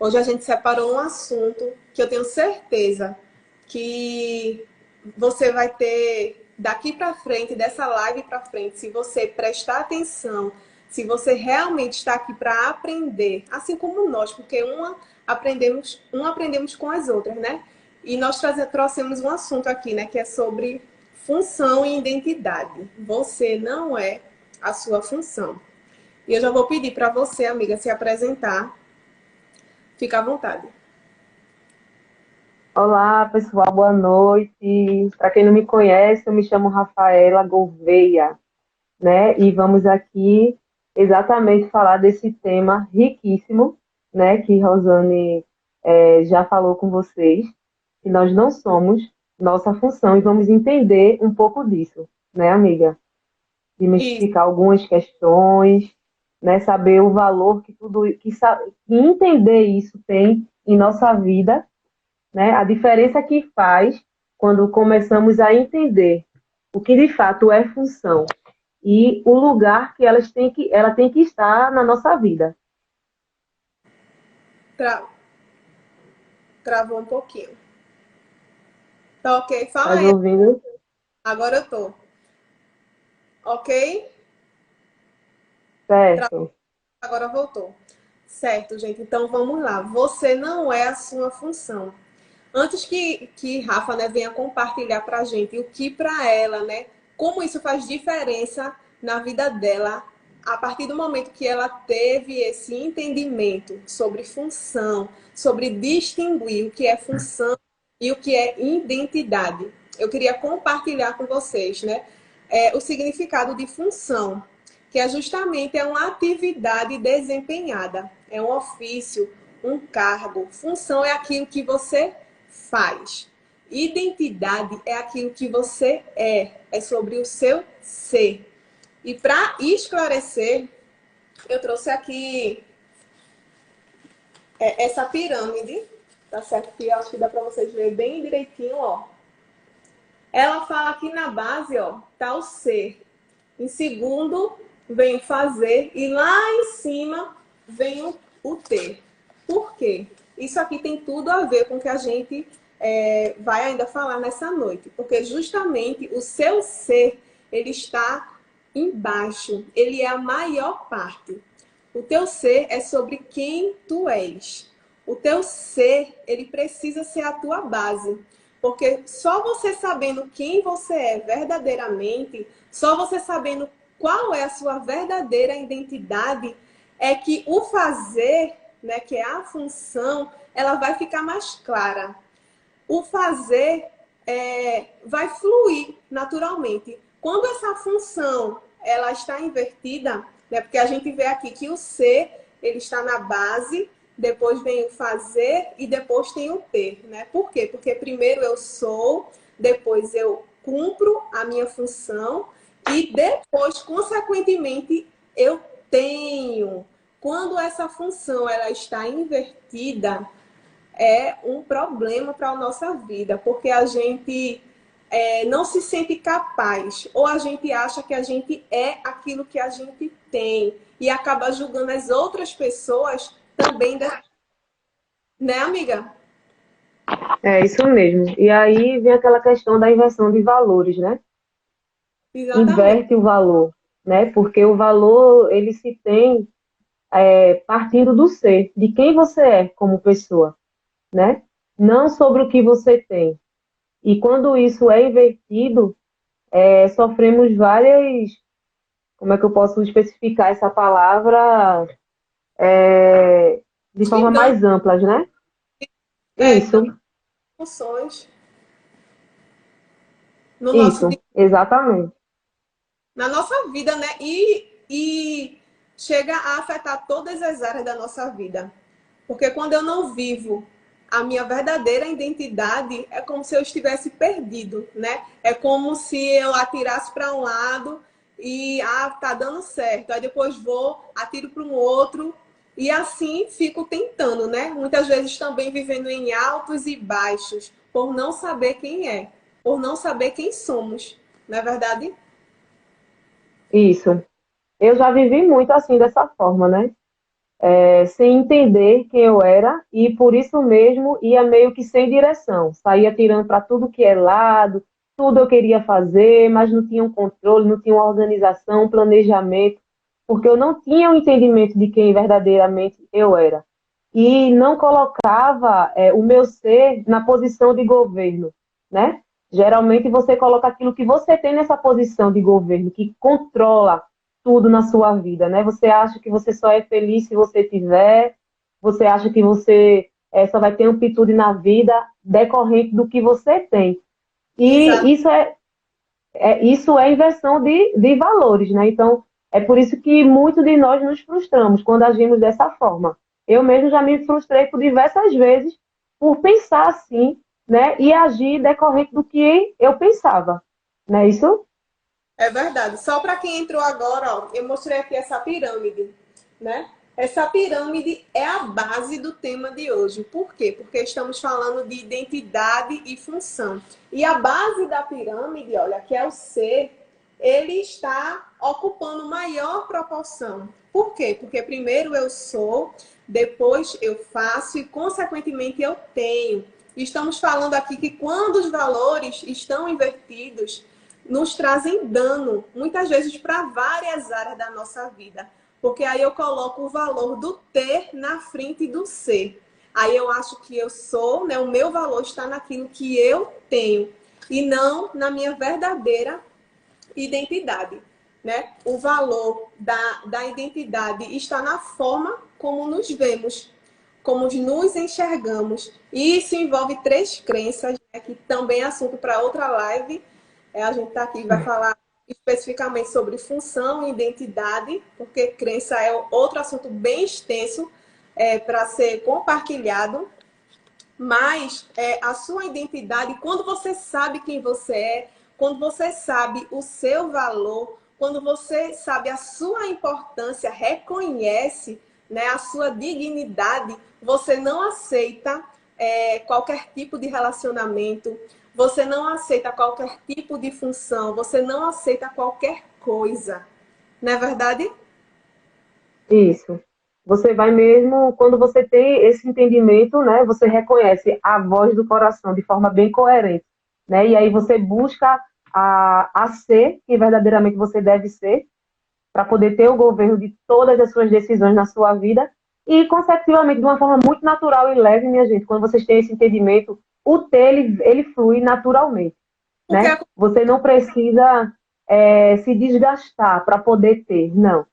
Hoje a gente separou um assunto que eu tenho certeza que você vai ter daqui para frente, dessa live para frente, se você prestar atenção, se você realmente está aqui para aprender, assim como nós, porque um aprendemos com as outras, né? E nós trouxemos um assunto aqui, né, que é sobre função e identidade. Você não é a sua função. E eu já vou pedir para você, amiga, se apresentar. Fica à vontade. Olá, pessoal, boa noite. Para quem não me conhece, eu me chamo Rafaela Gouveia, né? E vamos aqui exatamente falar desse tema riquíssimo, né? Que Rosane já falou com vocês, que nós não somos nossa função e vamos entender um pouco disso, né, amiga? Isso. Desmistificar algumas questões, né? Saber o valor que que entender isso tem em nossa vida, né? A diferença que faz quando começamos a entender o que de fato é função e o lugar que ela tem que estar na nossa vida. Tra... Travou um pouquinho. Tá ok? Tá Fala me aí. ouvindo? Agora eu tô. Ok? Tra... Certo. Agora voltou. Certo, gente. Então vamos lá. Você não é a sua função. Antes que Rafa, né, venha compartilhar pra gente o que pra ela, né, como isso faz diferença na vida dela, a partir do momento que ela teve esse entendimento sobre função, sobre distinguir o que é função e o que é identidade. Eu queria compartilhar com vocês, né, o significado de função, que é justamente uma atividade desempenhada, é um ofício, um cargo. Função é aquilo que você faz. Identidade é aquilo que você é sobre o seu ser. E para esclarecer, eu trouxe aqui essa pirâmide, tá certo? Que eu acho que dá para vocês verem bem direitinho, ó. Ela fala que na base, ó, tá o ser. Em segundo, vem o fazer. E lá em cima, vem o ter. Por quê? Isso aqui tem tudo a ver com o que a gente vai ainda falar nessa noite. Porque justamente o seu ser, ele está embaixo. Ele é a maior parte. O teu ser é sobre quem tu és. O teu ser, ele precisa ser a tua base. Porque só você sabendo quem você é verdadeiramente, só você sabendo qual é a sua verdadeira identidade, é que o fazer, né, que é a função, ela vai ficar mais clara. O fazer vai fluir naturalmente. Quando essa função ela está invertida, né, porque a gente vê aqui que o ser ele está na base, depois vem o fazer e depois tem o ter, né? Por quê? Porque primeiro eu sou, depois eu cumpro a minha função e depois, consequentemente, eu tenho. Quando essa função ela está invertida, é um problema para a nossa vida, porque a gente não se sente capaz, ou a gente acha que a gente é aquilo que a gente tem, e acaba julgando as outras pessoas também, né, amiga? É isso mesmo. E aí vem aquela questão da inversão de valores, né? Exatamente. Inverte o valor, né? Porque o valor ele se tem partindo do ser, de quem você é como pessoa, né? Não sobre o que você tem. E quando isso é invertido, sofremos várias, como é que eu posso especificar essa palavra de Acho que forma dano, mais ampla, né? Isso, dano emoções no nosso isso, exatamente. na nossa vida, né? E chega a afetar todas as áreas da nossa vida. Porque quando eu não vivo a minha verdadeira identidade, é como se eu estivesse perdido, né? É como se eu atirasse para um lado e tá dando certo. Aí depois vou, atiro para um outro e assim fico tentando, né? Muitas vezes também vivendo em altos e baixos, por não saber quem é, por não saber quem somos. Não é verdade? Isso. Eu já vivi muito assim, dessa forma, né? sem entender quem eu era e por isso mesmo ia meio que sem direção. Saía tirando para tudo que é lado, tudo eu queria fazer, mas não tinha um controle, não tinha uma organização, um planejamento, porque eu não tinha um entendimento de quem verdadeiramente eu era. E não colocava o meu ser na posição de governo, né? Geralmente você coloca aquilo que você tem nessa posição de governo, que controla tudo na sua vida, né? Você acha que você só é feliz se você tiver, você acha que você só vai ter amplitude na vida decorrente do que você tem. Exato. E isso é inversão de valores, né? Então, é por isso que muitos de nós nos frustramos quando agimos dessa forma. Eu mesmo já me frustrei por diversas vezes por pensar assim, né? E agir decorrente do que eu pensava, não é isso? É verdade. Só para quem entrou agora, ó, eu mostrei aqui essa pirâmide, né? Essa pirâmide é a base do tema de hoje. Por quê? Porque estamos falando de identidade e função. E a base da pirâmide, olha, que é o ser, ele está ocupando maior proporção. Por quê? Porque primeiro eu sou, depois eu faço e, consequentemente, eu tenho. Estamos falando aqui que quando os valores estão invertidos, nos trazem dano, muitas vezes para várias áreas da nossa vida. Porque aí eu coloco o valor do ter na frente do ser. Aí eu acho que eu sou, né? O meu valor está naquilo que eu tenho e não na minha verdadeira identidade, né? O valor da identidade está na forma como nos vemos, como nos enxergamos. E isso envolve três crenças, né, que também é assunto para outra live. A gente está aqui vai falar especificamente sobre função e identidade, porque crença é outro assunto bem extenso para ser compartilhado. Mas a sua identidade, quando você sabe quem você é, quando você sabe o seu valor, quando você sabe a sua importância, reconhece, né, a sua dignidade, você não aceita qualquer tipo de relacionamento, você não aceita qualquer tipo de função, você não aceita qualquer coisa. Não é verdade? Isso. Você vai mesmo, quando você tem esse entendimento, né, você reconhece a voz do coração de forma bem coerente, né? E aí você busca a ser quem verdadeiramente você deve ser, para poder ter o governo de todas as suas decisões na sua vida e, consecutivamente, de uma forma muito natural e leve, minha gente, quando vocês têm esse entendimento, o ter, ele flui naturalmente, Porque né? Você não precisa se desgastar para poder ter, não.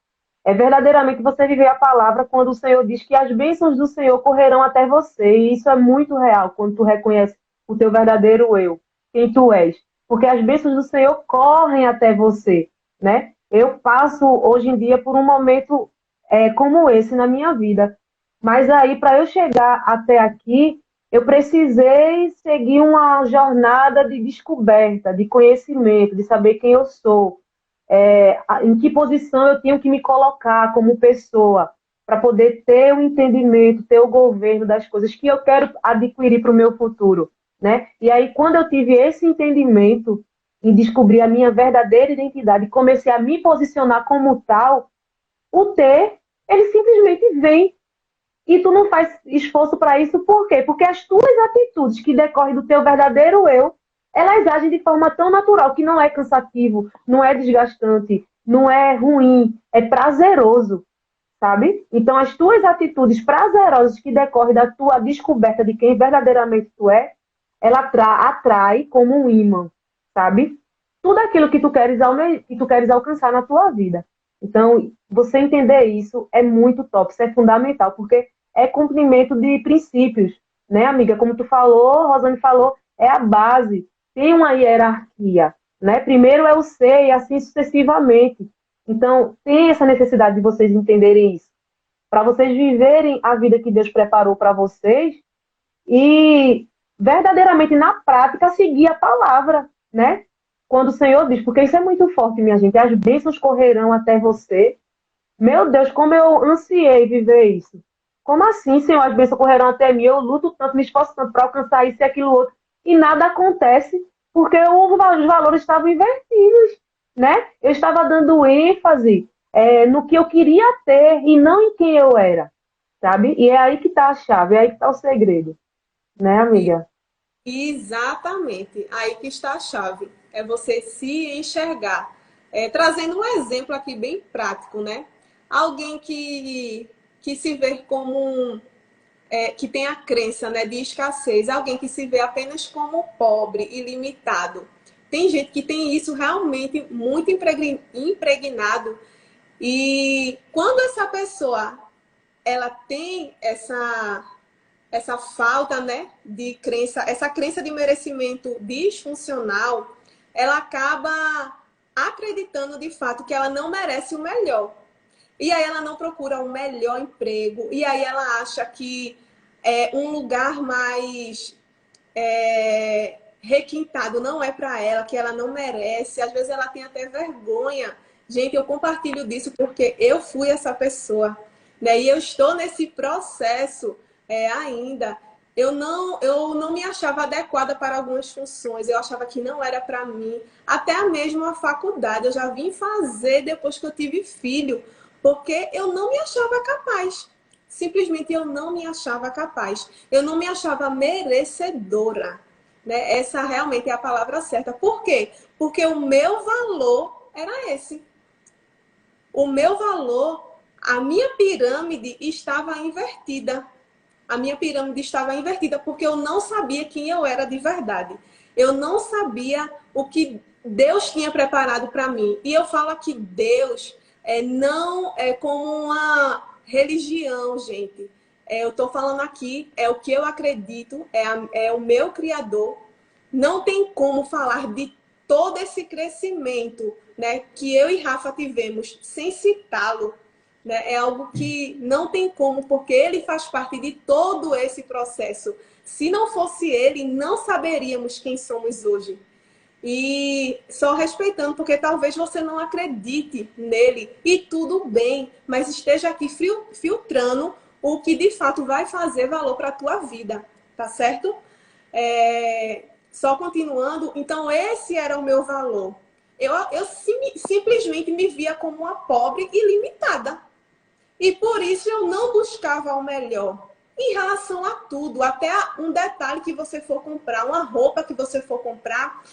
É verdadeiramente você viver a palavra quando o Senhor diz que as bênçãos do Senhor correrão até você. E isso é muito real quando tu reconhece o teu verdadeiro eu, quem tu és. Porque as bênçãos do Senhor correm até você, né? Eu passo hoje em dia por um momento como esse na minha vida. Mas aí, para eu chegar até aqui, eu precisei seguir uma jornada de descoberta, de conhecimento, de saber quem eu sou, em que posição eu tenho que me colocar como pessoa, para poder ter o entendimento, ter o governo das coisas que eu quero adquirir para o meu futuro, né? E aí, quando eu tive esse entendimento e descobri a minha verdadeira identidade, comecei a me posicionar como tal, o ter, ele simplesmente vem. E tu não faz esforço para isso, por quê? Porque as tuas atitudes que decorrem do teu verdadeiro eu, elas agem de forma tão natural que não é cansativo, não é desgastante, não é ruim, é prazeroso, sabe? Então, as tuas atitudes prazerosas que decorrem da tua descoberta de quem verdadeiramente tu é, ela atrai como um imã, sabe? Tudo aquilo que tu queres alcançar na tua vida. Então, você entender isso é muito top, isso é fundamental, porque é cumprimento de princípios, né, amiga? Como tu falou, Rosane falou, é a base, tem uma hierarquia, né? Primeiro é o ser e assim sucessivamente. Então, tem essa necessidade de vocês entenderem isso, para vocês viverem a vida que Deus preparou para vocês e verdadeiramente na prática seguir a palavra, né? Quando o Senhor diz, porque isso é muito forte, minha gente, as bênçãos correrão até você. Meu Deus, como eu ansiei viver isso. Como assim, Senhor, as bênçãos correrão até mim? Eu luto tanto, me esforço tanto para alcançar isso e aquilo outro, e nada acontece, porque os valores estavam invertidos, né? Eu estava dando ênfase no que eu queria ter e não em quem eu era. sabe? E é aí que está a chave, é aí que está o segredo, né, amiga? Exatamente, aí que está a chave. É você se enxergar. Trazendo um exemplo aqui bem prático, né? Alguém que se vê como que tem a crença, né, de escassez, alguém que se vê apenas como pobre e limitado. Tem gente que tem isso realmente muito impregnado e quando essa pessoa ela tem essa falta, né, de crença, essa crença de merecimento disfuncional, ela acaba acreditando de fato que ela não merece o melhor. E aí ela não procura um melhor emprego, e aí ela acha que um lugar mais requintado não é para ela, que ela não merece. Às vezes ela tem até vergonha. Gente, eu compartilho disso porque eu fui essa pessoa, né? E eu estou nesse processo ainda. Eu não me achava adequada para algumas funções, eu achava que não era para mim. Até a mesma faculdade, eu já vim fazer depois que eu tive filho, porque eu não me achava capaz. Simplesmente eu não me achava capaz. Eu não me achava merecedora, né? Essa realmente é a palavra certa. Por quê? Porque o meu valor era esse. O meu valor, a minha pirâmide estava invertida. A minha pirâmide estava invertida porque eu não sabia quem eu era de verdade. Eu não sabia o que Deus tinha preparado para mim. E eu falo que Deus não é como uma religião, gente. Eu estou falando aqui, é o que eu acredito, é o meu Criador. Não tem como falar de todo esse crescimento, né, que eu e Rafa tivemos sem citá-lo, né? É algo que não tem como, porque ele faz parte de todo esse processo. Se não fosse ele, não saberíamos quem somos hoje. E só respeitando, porque talvez você não acredite nele e tudo bem, mas esteja aqui filtrando o que de fato vai fazer valor para a tua vida, tá certo? Só continuando, então esse era o meu valor. Eu simplesmente me via como uma pobre e limitada. E por isso eu não buscava o melhor. Em relação a tudo, até um detalhe que você for comprar, uma roupa que você for comprar,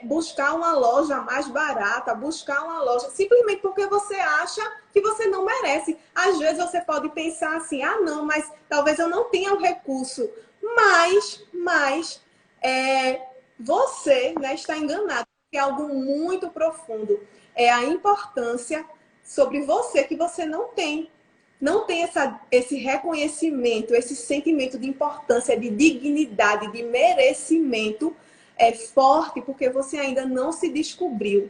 buscar uma loja mais barata, buscar uma loja, simplesmente porque você acha que você não merece. Às vezes você pode pensar assim, ah não, mas talvez eu não tenha o recurso. Mas você, né, está enganado. É algo muito profundo. É a importância sobre você que você não tem. Não tem esse reconhecimento, esse sentimento de importância, de dignidade, de merecimento forte, porque você ainda não se descobriu.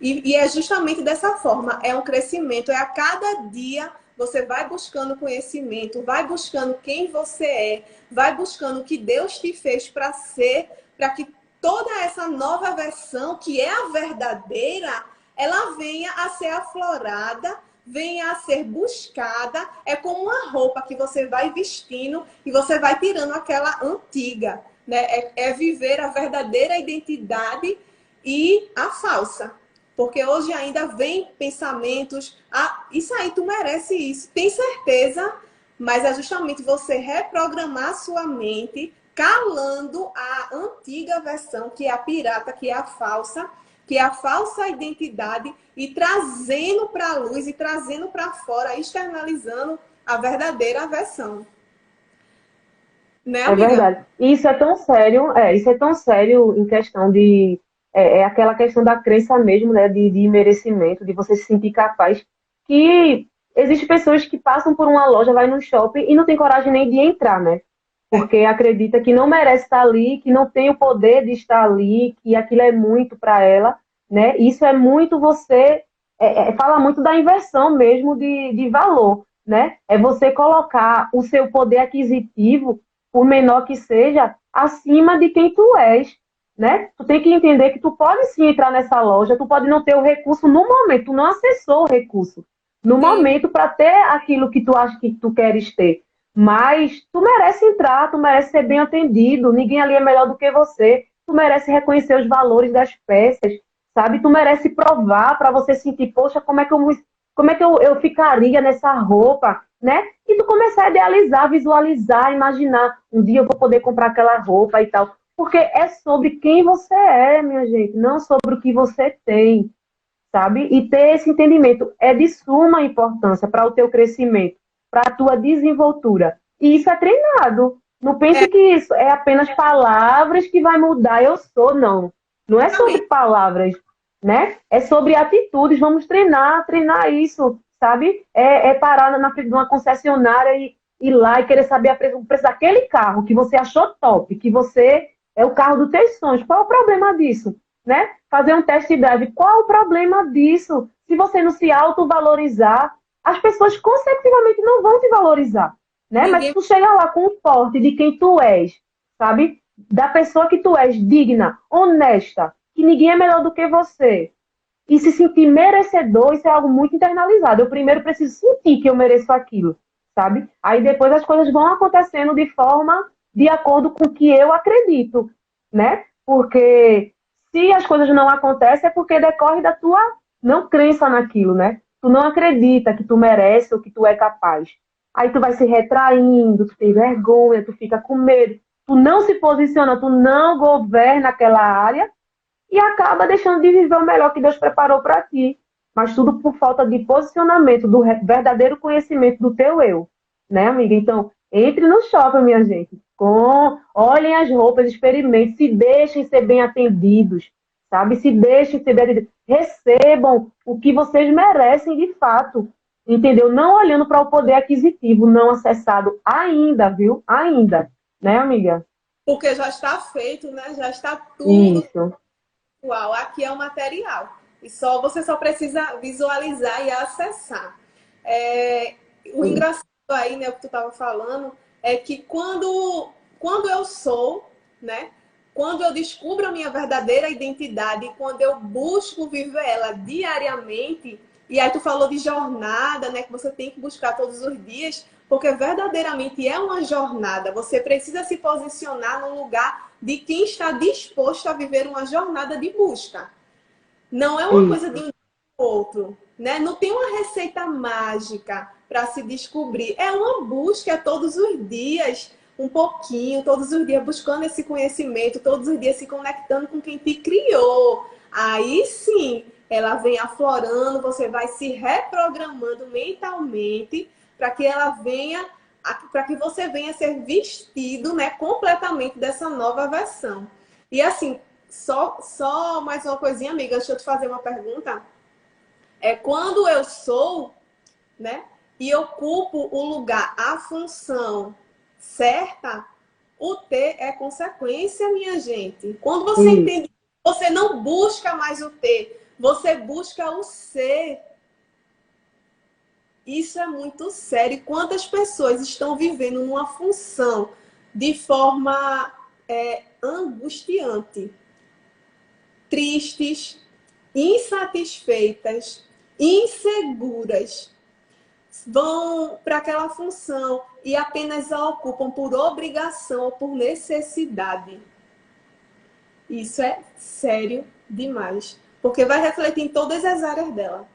E é justamente dessa forma, é um crescimento, é a cada dia você vai buscando conhecimento, vai buscando quem você vai buscando o que Deus te fez para ser, para que toda essa nova versão, que é a verdadeira, ela venha a ser aflorada, venha a ser buscada. É como uma roupa que você vai vestindo e você vai tirando aquela antiga, né? É viver a verdadeira identidade e a falsa. Porque hoje ainda vem pensamentos, isso aí, tu merece isso. Tem certeza, mas é justamente você reprogramar sua mente, calando a antiga versão, que é a pirata, que é a falsa identidade, e trazendo para a luz, e trazendo para fora, externalizando a verdadeira versão. Né, É amiga? verdade. E isso é tão sério em questão de. É aquela questão da crença mesmo, né? De merecimento, de você se sentir capaz. Que existem pessoas que passam por uma loja, vai no shopping e não tem coragem nem de entrar, né? Porque acredita que não merece estar ali, que não tem o poder de estar ali, que aquilo é muito para ela, né? Isso é muito você. Fala muito da inversão mesmo de valor, né? É você colocar o seu poder aquisitivo, por menor que seja, acima de quem tu és, né? Tu tem que entender que tu pode sim entrar nessa loja, tu pode não ter o recurso no momento, tu não acessou o recurso no Sim. momento para ter aquilo que tu acha que tu queres ter. Mas tu merece entrar, tu merece ser bem atendido, ninguém ali é melhor do que você, tu merece reconhecer os valores das peças, sabe? Tu merece provar para você sentir, poxa, como é que eu ficaria nessa roupa? né? E tu começar a idealizar, visualizar, imaginar, um dia eu vou poder comprar aquela roupa e tal. Porque é sobre quem você é, minha gente, não sobre o que você tem, sabe? E ter esse entendimento é de suma importância para o teu crescimento, para a tua desenvoltura. E isso é treinado. Não pense É, que isso é apenas palavras que vai mudar eu sou, não. Não é sobre realmente. palavras, né? É sobre atitudes. Vamos treinar isso, sabe? É parar na frente de uma concessionária e ir lá e querer saber o preço daquele carro que você achou top, que você é o carro dos teus sonhos. Qual é o problema disso? Né? Fazer um test drive. Qual o problema disso? Se você não se autovalorizar, as pessoas consecutivamente não vão te valorizar, né? Mas se Ninguém. tu chegar lá com o porte de quem tu és, sabe? Da pessoa que tu és, digna, honesta, que ninguém é melhor do que você, e se sentir merecedor, isso é algo muito internalizado. Eu primeiro preciso sentir que eu mereço aquilo, sabe? Aí depois as coisas vão acontecendo de forma de acordo com o que eu acredito, né? Porque se as coisas não acontecem é porque decorre da tua não crença naquilo, né? Tu não acredita que tu merece ou que tu é capaz. Aí tu vai se retraindo, tu tem vergonha, tu fica com medo, tu não se posiciona, tu não governa aquela área e acaba deixando de viver o melhor que Deus preparou para ti. Mas tudo por falta de posicionamento, do verdadeiro conhecimento do teu eu, né, amiga? Então, entre no shopping, minha gente. Olhem as roupas, experimentem, se deixem ser bem atendidos, sabe? Se deixem ser bem atendidos. Recebam o que vocês merecem de fato, entendeu? Não olhando para o poder aquisitivo não acessado ainda, viu? Ainda, né, amiga? Porque já está feito, né? Já está tudo Isso. igual. Aqui é o material. E só você só precisa visualizar e acessar. É, o engraçado aí, né, o que tu estava falando, é que quando eu sou, né? Quando eu descubro a minha verdadeira identidade, quando eu busco viver ela diariamente, e aí tu falou de jornada, né? Que você tem que buscar todos os dias, porque verdadeiramente é uma jornada. Você precisa se posicionar no lugar de quem está disposto a viver uma jornada de busca. Não é uma coisa de Isso. um dia para o outro, né? Não tem uma receita mágica para se descobrir. É uma busca todos os dias, um pouquinho, todos os dias buscando esse conhecimento, todos os dias se conectando com quem te criou. Aí sim, ela vem aflorando, você vai se reprogramando mentalmente para que ela venha, para que você venha ser vestido, né, completamente dessa nova versão. E assim, só mais uma coisinha, amiga, deixa eu te fazer uma pergunta. É quando eu sou, né, e ocupo o lugar, a função certa, o ter é consequência, minha gente. Quando você Isso. entende, você não busca mais o ter, você busca o ser. Isso é muito sério. Quantas pessoas estão vivendo numa função de forma angustiante, tristes, insatisfeitas, inseguras, vão para aquela função e apenas a ocupam por obrigação ou por necessidade. Isso é sério demais, porque vai refletir em todas as áreas dela,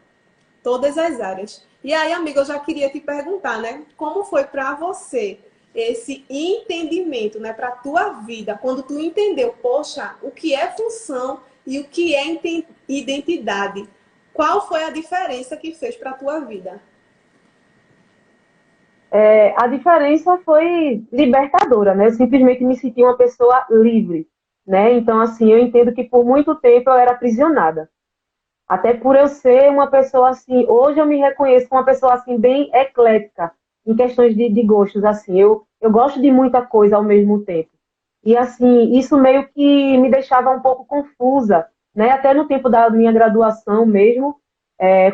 todas as áreas. E aí, amiga, eu já queria te perguntar, né? Como foi para você esse entendimento, né, para a tua vida, quando tu entendeu, poxa, o que é função e o que é identidade? Qual foi a diferença que fez para a tua vida? A diferença foi libertadora, né? Eu simplesmente me senti uma pessoa livre, né? Então, assim, eu entendo que por muito tempo eu era aprisionada. Até por eu ser uma pessoa assim, hoje eu me reconheço como uma pessoa assim bem eclética em questões de gostos, assim. Eu gosto de muita coisa ao mesmo tempo. E assim, isso meio que me deixava um pouco confusa, né? Até no tempo da minha graduação mesmo,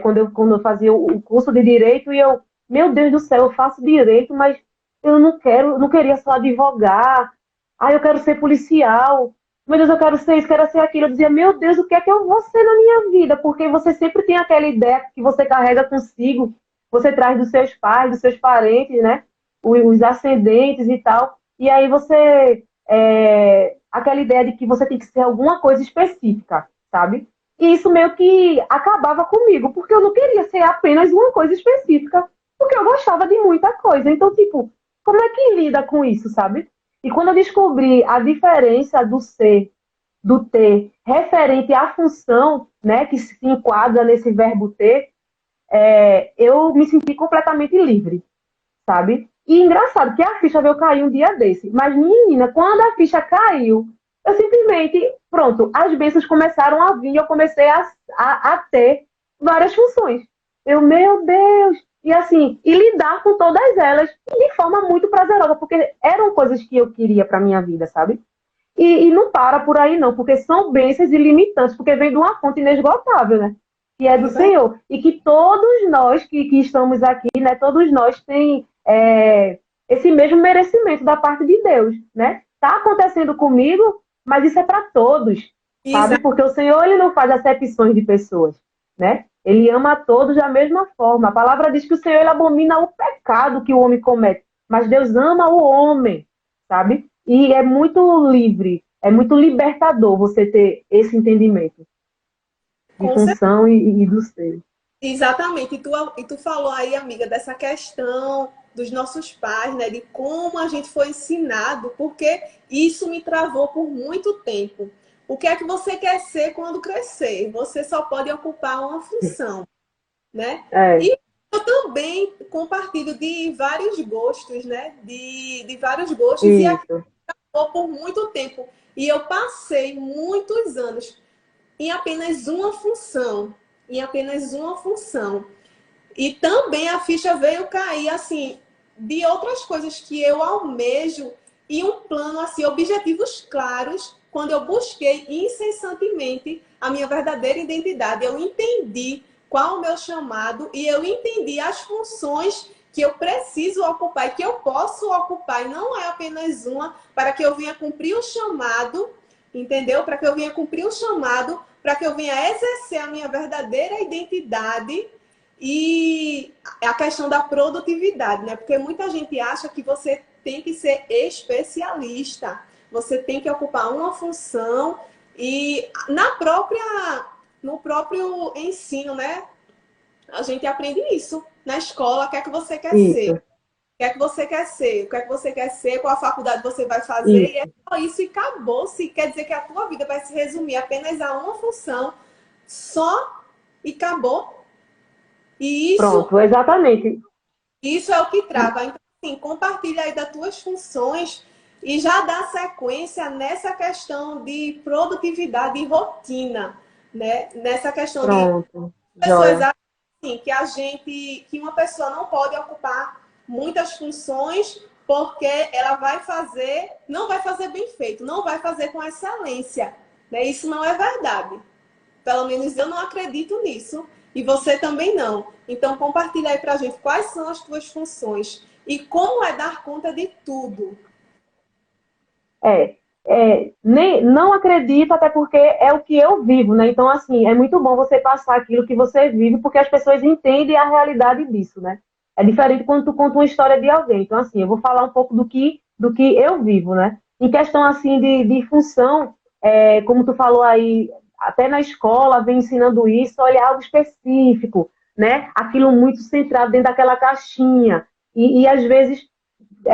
quando eu fazia o curso de direito e eu, meu Deus do céu, eu faço direito, mas eu não queria só advogar. Ah, eu quero ser policial. Meu Deus, eu quero ser isso, quero ser aquilo. Eu dizia, meu Deus, o que é que eu vou ser na minha vida? Porque você sempre tem aquela ideia que você carrega consigo, você traz dos seus pais, dos seus parentes, né? Os ascendentes e tal. E aí aquela ideia de que você tem que ser alguma coisa específica, sabe? E isso meio que acabava comigo, porque eu não queria ser apenas uma coisa específica. porque eu gostava de muita coisa. Então, tipo, como é que lida com isso, sabe? E quando eu descobri a diferença do ser, do ter, referente à função, né, que se enquadra nesse verbo ter, eu me senti completamente livre, sabe? E engraçado que a ficha veio cair um dia desse. Mas, menina, quando a ficha caiu, eu simplesmente, pronto, as bênçãos começaram a vir, eu comecei a ter várias funções. Eu, meu Deus! E assim, e lidar com todas elas de forma muito prazerosa, porque eram coisas que eu queria para minha vida, sabe? E não para por aí, não, porque são bênçãos ilimitantes, porque vem de uma fonte inesgotável, né? Que é do É verdade. Senhor. E que todos nós que estamos aqui, né? Todos nós tem esse mesmo merecimento da parte de Deus, né? Tá acontecendo comigo, mas isso é para todos, sabe? Porque o Senhor, ele não faz acepções de pessoas, né? Ele ama a todos da mesma forma. A palavra diz que o Senhor, ele abomina o pecado que o homem comete, mas Deus ama o homem, sabe? E é muito livre, é muito libertador você ter esse entendimento de Com certeza. função e do ser. Exatamente. E tu falou aí, amiga, dessa questão dos nossos pais, né? De como a gente foi ensinado, porque isso me travou por muito tempo. O que é que você quer ser quando crescer? Você só pode ocupar uma função, né? É, E eu também compartilho de vários gostos, né? De vários gostos e isso, acabou por muito tempo. E eu passei muitos anos em apenas uma função, em apenas uma função. E também a ficha veio cair assim de outras coisas que eu almejo e um plano assim, objetivos claros, quando eu busquei incessantemente a minha verdadeira identidade. Eu entendi qual o meu chamado e eu entendi as funções que eu preciso ocupar e que eu posso ocupar, e não é apenas uma, para que eu venha cumprir o chamado, entendeu? Para que eu venha cumprir o chamado, para que eu venha exercer a minha verdadeira identidade e a questão da produtividade, né? Porque muita gente acha que você tem que ser especialista, você tem que ocupar uma função e no próprio ensino, né? A gente aprende isso na escola, o que é que você quer ser? isso, O que é que você quer ser? O que é que você quer ser? Qual a faculdade você vai fazer? E é isso. só isso e acabou-se. Quer dizer que a tua vida vai se resumir apenas a uma função só e acabou. E Pronto, exatamente. isso é o que trava. Então, assim, compartilha aí das tuas funções e já dá sequência nessa questão de produtividade e rotina, né? Nessa questão de Pronto, pessoas joia. acham assim, que uma pessoa não pode ocupar muitas funções porque ela vai fazer, não vai fazer bem feito, não vai fazer com excelência, né? Isso não é verdade. Pelo menos eu não acredito nisso. E você também não. Então, compartilha aí pra gente quais são as tuas funções e como é dar conta de tudo. É, não acredito, até porque é o que eu vivo, né? Então, assim, é muito bom você passar aquilo que você vive, porque as pessoas entendem a realidade disso, né? É diferente quando tu conta uma história de alguém. Então, assim, eu vou falar um pouco do que eu vivo, né? Em questão, assim, de função, como tu falou aí, até na escola vem ensinando isso, olha, algo específico, né? Aquilo muito centrado dentro daquela caixinha. E às vezes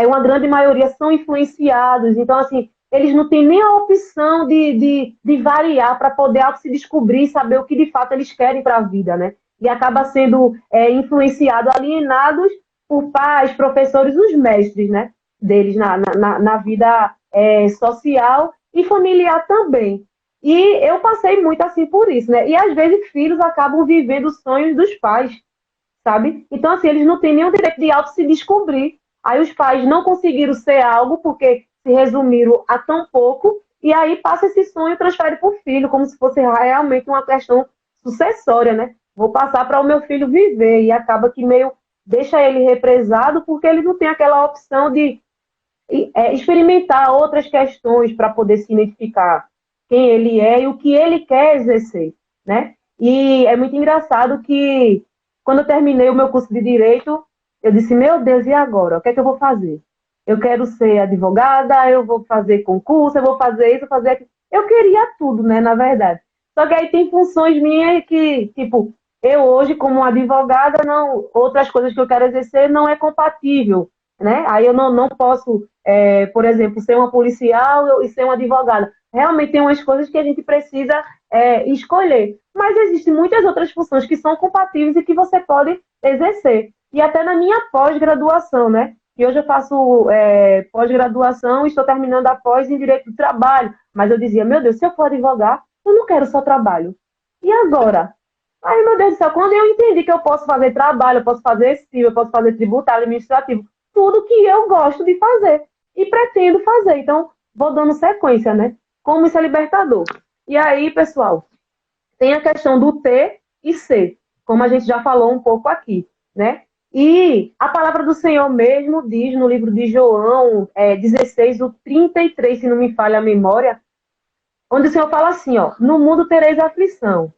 uma grande maioria são influenciados, então, assim, eles não têm nem a opção de variar para poder se descobrir, saber o que de fato eles querem para a vida, né? E acaba sendo influenciado, alienados por pais, professores, os mestres, né? Deles na vida social e familiar também. E eu passei muito assim por isso, né? E às vezes filhos acabam vivendo os sonhos dos pais, sabe? Então, assim, eles não têm nenhum direito de auto se descobrir. Aí os pais não conseguiram ser algo porque se resumiram a tão pouco, e aí passa esse sonho e transfere para o filho, como se fosse realmente uma questão sucessória, né? Vou passar para o meu filho viver, e acaba que meio deixa ele represado porque ele não tem aquela opção de experimentar outras questões para poder se identificar quem ele é e o que ele quer exercer, né? E é muito engraçado que quando eu terminei o meu curso de direito, eu disse: meu Deus, e agora? O que é que eu vou fazer? Eu quero ser advogada, eu vou fazer concurso, eu vou fazer isso, fazer aquilo. Eu queria tudo, né, na verdade. Só que aí tem funções minhas que, tipo, eu hoje, como advogada, não, outras coisas que eu quero exercer não é compatível, né? Aí eu não posso, por exemplo, ser uma policial e ser uma advogada. Realmente tem umas coisas que a gente precisa escolher. Mas existem muitas outras funções que são compatíveis e que você pode exercer. E até na minha pós-graduação, né? E hoje eu faço pós-graduação, estou terminando a pós em Direito do Trabalho. Mas eu dizia, meu Deus, se eu for advogar, eu não quero só trabalho. E agora? Aí, meu Deus do céu, quando eu entendi que eu posso fazer trabalho, eu posso fazer civil, eu posso fazer tributário, administrativo, tudo que eu gosto de fazer e pretendo fazer. Então, vou dando sequência, né? Como isso é libertador. E aí, pessoal, tem a questão do T e C, como a gente já falou um pouco aqui, né? E a palavra do Senhor mesmo diz no livro de João 16, o 33, se não me falha a memória, onde o Senhor fala assim, ó, no mundo tereis aflição,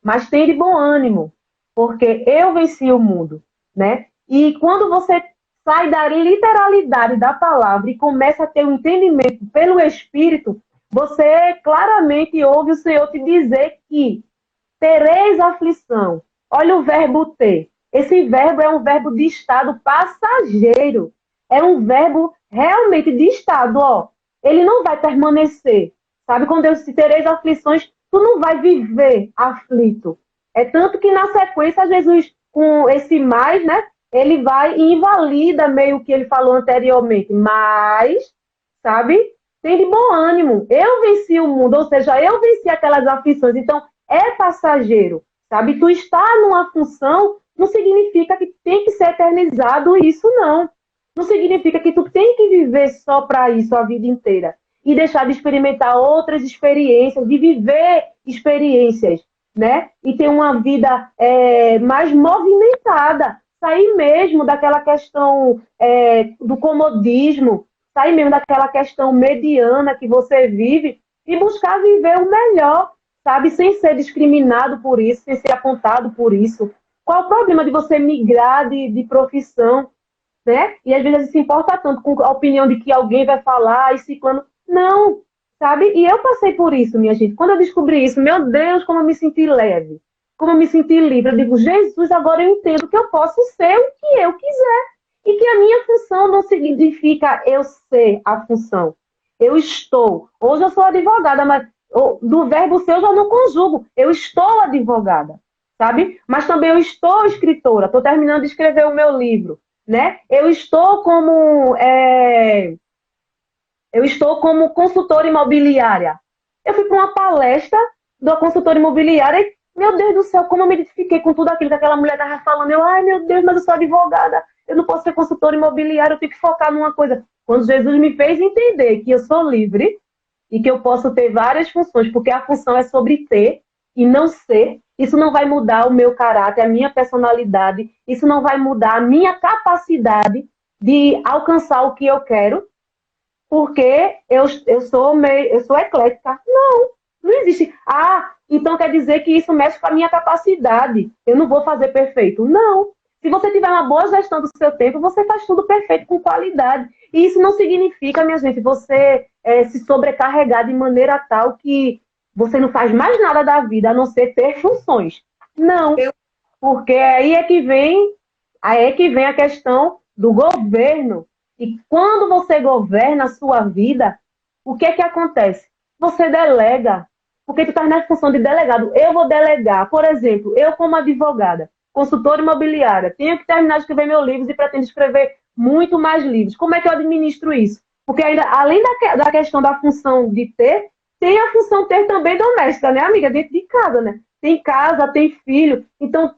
mas tem de bom ânimo, porque eu venci o mundo, né? E quando você sai da literalidade da palavra e começa a ter um entendimento pelo Espírito, você claramente ouve o Senhor te dizer que tereis aflição. Olha o verbo ter. Esse verbo é um verbo de estado passageiro. É um verbo realmente de estado, ó. Ele não vai permanecer. Sabe, quando eu disse tereis aflições, tu não vai viver aflito. É tanto que na sequência, Jesus, com esse mais, né? Ele vai e invalida meio que ele falou anteriormente. Mas, sabe, tem de bom ânimo. Eu venci o mundo, ou seja, eu venci aquelas aflições. Então, é passageiro, sabe? Tu está numa função não significa que tem que ser eternizado isso, não. Não significa que tu tem que viver só para isso a vida inteira e deixar de experimentar outras experiências, de viver experiências, né? E ter uma vida mais movimentada, sair mesmo daquela questão do comodismo, sair mesmo daquela questão mediana que você vive e buscar viver o melhor, sabe? Sem ser discriminado por isso, sem ser apontado por isso. Qual o problema de você migrar de profissão, né? E às vezes a gente se importa tanto com a opinião de que alguém vai falar e ciclano. Não, sabe? E eu passei por isso, minha gente. Quando eu descobri isso, meu Deus, como eu me senti leve, como eu me senti livre. Eu digo, Jesus, agora eu entendo que eu posso ser o que eu quiser. E que a minha função não significa eu ser a função. Eu estou. Hoje eu sou advogada, mas do verbo ser eu já não conjugo. Eu estou advogada, sabe? Mas também eu estou escritora. Estou terminando de escrever o meu livro, né? Eu estou como consultora imobiliária. Eu fui para uma palestra da consultora imobiliária e, meu Deus do céu, como eu me identifiquei com tudo aquilo que aquela mulher estava falando. Eu, ai, meu Deus, mas eu sou advogada. Eu não posso ser consultora imobiliária, eu tenho que focar numa coisa. Quando Jesus me fez entender que eu sou livre e que eu posso ter várias funções, porque a função é sobre ter e não ser, isso não vai mudar o meu caráter, a minha personalidade, isso não vai mudar a minha capacidade de alcançar o que eu quero, porque eu sou eclética. Não, não existe. Ah, então quer dizer que isso mexe com a minha capacidade. Eu não vou fazer perfeito. Não. Se você tiver uma boa gestão do seu tempo, você faz tudo perfeito, com qualidade. E isso não significa, minha gente, você se sobrecarregar de maneira tal que você não faz mais nada da vida, a não ser ter funções. Não, Eu, porque aí é que vem a questão do governo. E quando você governa a sua vida, o que é que acontece? Você delega, porque tu está na função de delegado. Eu vou delegar, por exemplo, eu como advogada, consultora imobiliária, tenho que terminar de escrever meus livros e pretendo escrever muito mais livros. Como é que eu administro isso? Porque ainda, além da questão da função de ter, tem a função ter também doméstica, né, amiga? Dentro de casa, né? Tem casa, tem filho. Então,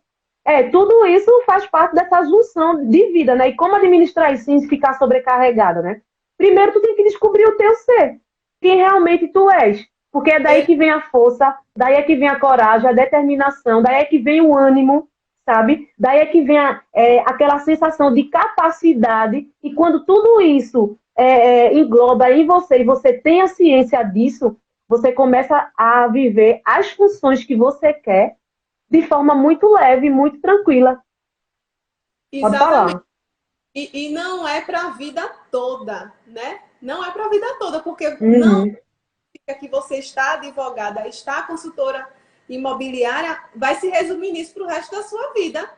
tudo isso faz parte dessa junção de vida, né? E como administrar isso sem ficar sobrecarregada, né? Primeiro, tu tem que descobrir o teu ser, quem realmente tu és. Porque é daí que vem a força, daí é que vem a coragem, a determinação, daí é que vem o ânimo, sabe? Daí é que vem aquela sensação de capacidade. E quando tudo isso engloba em você e você tem a ciência disso, você começa a viver as funções que você quer de forma muito leve, muito tranquila. Pode exatamente. falar. E não é para a vida toda, né? Não é para a vida toda, porque não Uhum. significa que você está advogada, está consultora imobiliária, vai se resumir nisso para o resto da sua vida.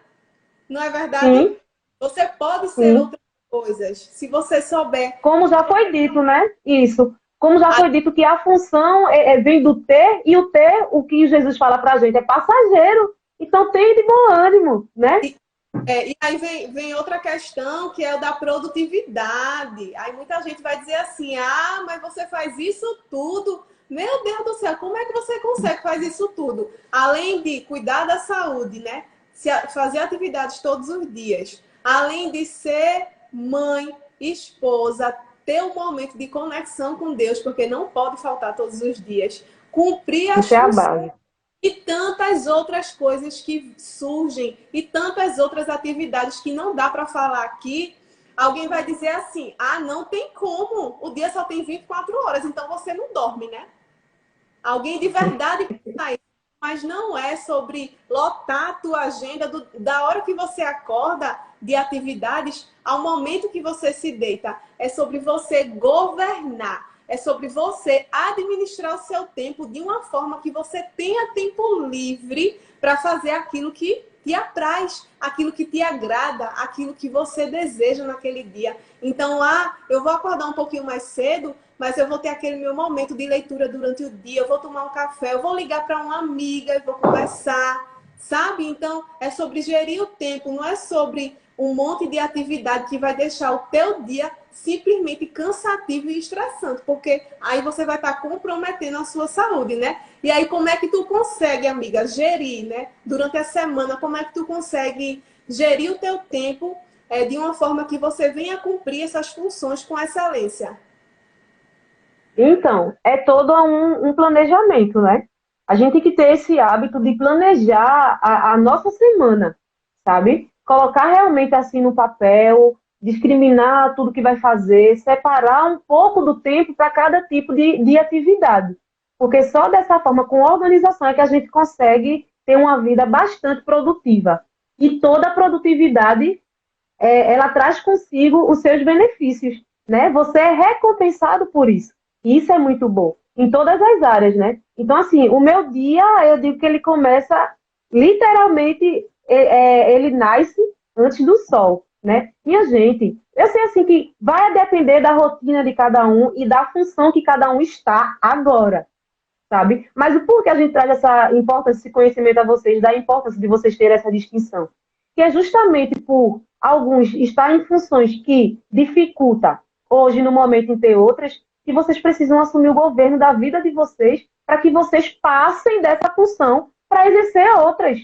Não é verdade? Sim, Você pode ser sim. outras coisas, se você souber. Como já foi dito, né? Isso. Como já Aí, foi dito que a função vem do ter, e o ter, o que Jesus fala pra gente, é passageiro. Então tem de bom ânimo, né? e aí vem outra questão, que é o da produtividade. Aí muita gente vai dizer assim, ah, mas você faz isso tudo. Meu Deus do céu, como é que você consegue fazer isso tudo? Além de cuidar da saúde, né? Fazer atividades todos os dias. Além de ser mãe, esposa, ter um momento de conexão com Deus, porque não pode faltar todos os dias. Cumprir as Isso é a funções base. e tantas outras coisas que surgem e tantas outras atividades que não dá para falar aqui. Alguém vai dizer assim: ah, não tem como, o dia só tem 24 horas, então você não dorme, né? Alguém de verdade pensa isso, mas não é sobre lotar a tua agenda da hora que você acorda de atividades ao momento que você se deita. É sobre você governar. É sobre você administrar o seu tempo de uma forma que você tenha tempo livre para fazer aquilo que te apraz, aquilo que te agrada, aquilo que você deseja naquele dia. Então, eu vou acordar um pouquinho mais cedo, mas eu vou ter aquele meu momento de leitura durante o dia, eu vou tomar um café, eu vou ligar para uma amiga e vou conversar, sabe? Então, é sobre gerir o tempo, não é sobre um monte de atividade que vai deixar o teu dia simplesmente cansativo e estressante, porque aí você vai estar comprometendo a sua saúde, né? E aí, como é que tu consegue, amiga, gerir, né? Durante a semana, como é que tu consegue gerir o teu tempo de uma forma que você venha cumprir essas funções com excelência? Então, é todo um planejamento, né? A gente tem que ter esse hábito de planejar a nossa semana, sabe? Colocar realmente assim no papel, discriminar tudo que vai fazer, separar um pouco do tempo para cada tipo de atividade. Porque só dessa forma, com organização, é que a gente consegue ter uma vida bastante produtiva. E toda produtividade, ela traz consigo os seus benefícios, né? Você é recompensado por isso. E isso é muito bom, em todas as áreas, né? Então, assim, o meu dia, eu digo que ele começa, literalmente, ele nasce antes do sol, né? Minha gente, eu sei, assim, que vai depender da rotina de cada um e da função que cada um está agora, sabe? Mas o porquê a gente traz essa importância, esse conhecimento a vocês, da importância de vocês terem essa distinção? Que é justamente por alguns estar em funções que dificulta hoje, no momento, em ter outras, que vocês precisam assumir o governo da vida de vocês para que vocês passem dessa função para exercer outras.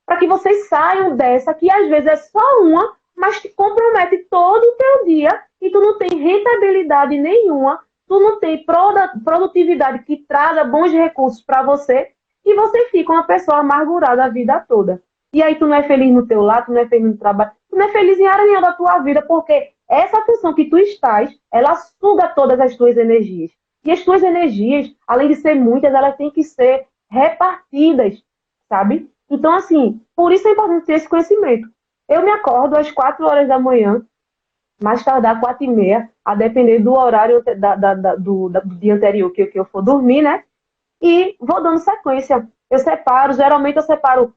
Para que vocês saiam dessa, que às vezes é só uma, mas te compromete todo o teu dia e tu não tem rentabilidade nenhuma, tu não tem produtividade que traga bons recursos para você e você fica uma pessoa amargurada a vida toda. E aí tu não é feliz no teu lado, tu não é feliz no trabalho, tu não é feliz em área nenhuma da tua vida, porque essa função que tu estás, ela suga todas as tuas energias. E as tuas energias, além de ser muitas, elas têm que ser repartidas, sabe? Então, assim, por isso é importante ter esse conhecimento. Eu me acordo às 4 horas da manhã, mais tardar 4h30, a depender do horário do dia anterior que eu for dormir, né? E vou dando sequência. Eu separo, geralmente eu separo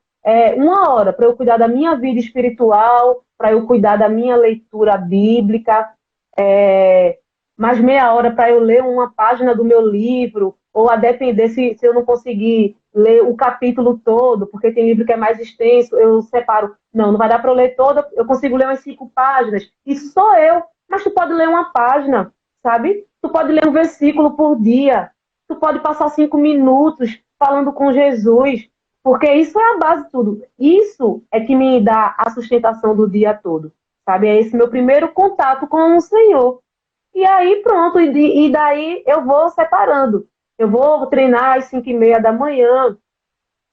uma hora para eu cuidar da minha vida espiritual, para eu cuidar da minha leitura bíblica, mais meia hora para eu ler uma página do meu livro, ou a depender se eu não conseguir ler o capítulo todo, porque tem livro que é mais extenso, eu separo. Não, não vai dar para eu ler toda, eu consigo ler umas 5 páginas. Isso sou eu, mas tu pode ler uma página, sabe? Tu pode ler um versículo por dia, tu pode passar 5 minutos falando com Jesus, porque isso é a base de tudo. Isso é que me dá a sustentação do dia todo, sabe? É esse meu primeiro contato com o Senhor. E aí, pronto, e daí eu vou separando. Eu vou treinar às 5h30 da manhã,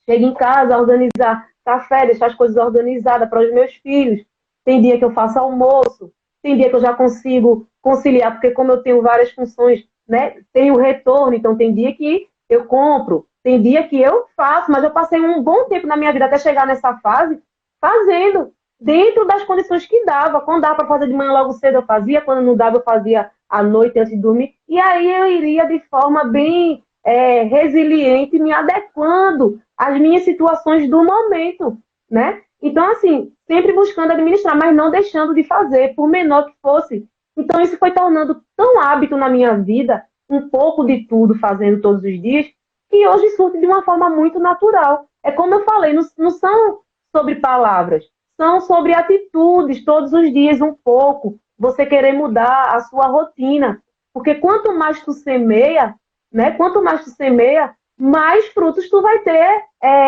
chego em casa, organizar café, deixar as coisas organizadas para os meus filhos. Tem dia que eu faço almoço, tem dia que eu já consigo conciliar, porque como eu tenho várias funções, né, tenho retorno, então tem dia que eu compro, tem dia que eu faço, mas eu passei um bom tempo na minha vida até chegar nessa fase fazendo, dentro das condições que dava. Quando dava para fazer de manhã logo cedo, eu fazia, quando não dava, eu fazia à noite antes de dormir. E aí eu iria de forma bem resiliente, me adequando às minhas situações do momento, né? Então, assim, sempre buscando administrar, mas não deixando de fazer, por menor que fosse. Então, isso foi tornando tão hábito na minha vida, um pouco de tudo fazendo todos os dias, que hoje surge de uma forma muito natural. É como eu falei, não são sobre palavras, são sobre atitudes, todos os dias um pouco, você querer mudar a sua rotina. Porque quanto mais tu semeia, né? Quanto mais tu semeia, mais frutos tu vai ter